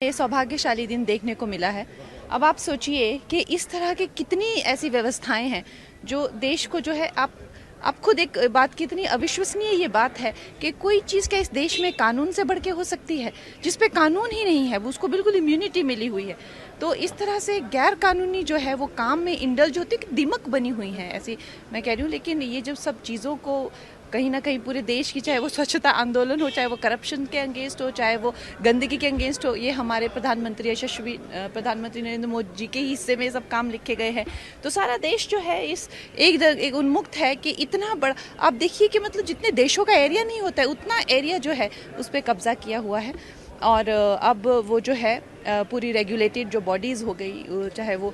ये सौभाग्यशाली दिन देखने को मिला है। अब आप सोचिए कि इस तरह की कितनी ऐसी व्यवस्थाएं हैं जो देश को जो है आप खुद एक बात कितनी अविश्वसनीय ये बात है कि कोई चीज़ क्या इस देश में कानून से बढ़ के हो सकती है, जिस पे कानून ही नहीं है वो उसको बिल्कुल इम्यूनिटी मिली हुई है। तो इस तरह से गैर कानूनी जो है वो काम में इंडल्ज होती है, दिमक बनी हुई है ऐसी मैं कह रही हूँ। लेकिन ये जब सब चीज़ों को कहीं ना कहीं पूरे देश की, चाहे वो स्वच्छता आंदोलन हो, चाहे वो करप्शन के अगेंस्ट हो, चाहे वो गंदगी के अगेंस्ट हो, ये हमारे प्रधानमंत्री यशस्वी प्रधानमंत्री नरेंद्र मोदी जी के ही हिस्से में सब काम लिखे गए हैं। तो सारा देश जो है इस एक उन्मुक्त है कि इतना बड़ा आप देखिए कि मतलब जितने देशों का एरिया नहीं होता है उतना एरिया जो है उस पर कब्जा किया हुआ है। और अब वो जो है पूरी रेगुलेटेड जो बॉडीज़ हो गई, चाहे वो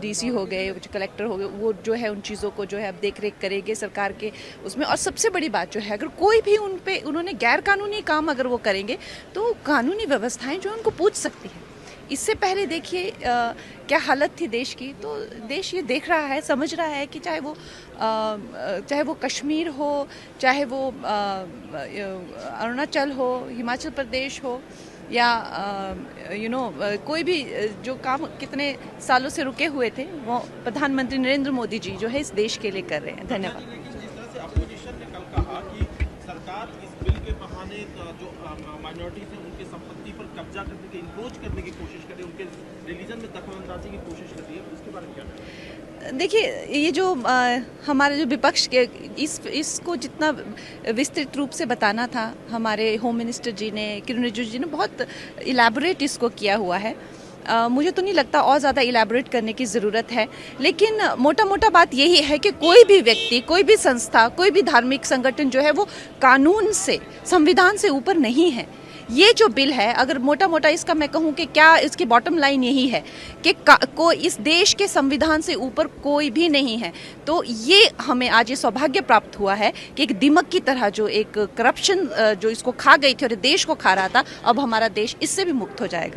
डीसी हो गए, कलेक्टर हो गए, वो जो है उन चीज़ों को जो है अब देख रेख करेंगे सरकार के उसमें। और सबसे बड़ी बात जो है, अगर कोई भी उन्होंने गैर कानूनी काम अगर वो करेंगे तो कानूनी व्यवस्थाएं जो है उनको पूछ सकती है। इससे पहले देखिए क्या हालत थी देश की। तो देश ये देख रहा है, समझ रहा है कि चाहे वो कश्मीर हो, चाहे वो अरुणाचल हो, हिमाचल प्रदेश हो, या कोई भी जो काम कितने सालों से रुके हुए थे वो प्रधानमंत्री नरेंद्र मोदी जी जो है इस देश के लिए कर रहे हैं। धन्यवाद। जिस तरह से अपोजिशन ने कल कहा कि सरकार इस बिल के बहाने जो माइनॉरिटीज हैं उनकी संपत्ति पर कब्जा करने की, इंक्रोच करने की कोशिश कर रही है, उनके रिलीजन में दखलंदाजी की कोशिश कर रही है, उसके बारे में क्या? देखिए, ये जो हमारे जो विपक्ष के इसको जितना विस्तृत रूप से बताना था, हमारे होम मिनिस्टर जी ने, किरण रिजिजू जी ने बहुत इलेबोरेट इसको किया हुआ है। मुझे तो नहीं लगता और ज़्यादा इलेबोरेट करने की ज़रूरत है। लेकिन मोटा मोटा बात यही है कि कोई भी व्यक्ति, कोई भी संस्था, कोई भी धार्मिक संगठन जो है वो कानून से, संविधान से ऊपर नहीं है। ये जो बिल है, अगर मोटा मोटा इसका मैं कहूँ कि क्या इसकी बॉटम लाइन यही है कि इस देश के संविधान से ऊपर कोई भी नहीं है। तो ये हमें आज ये सौभाग्य प्राप्त हुआ है कि एक दिमक की तरह जो एक करप्शन जो इसको खा गई थी और देश को खा रहा था, अब हमारा देश इससे भी मुक्त हो जाएगा।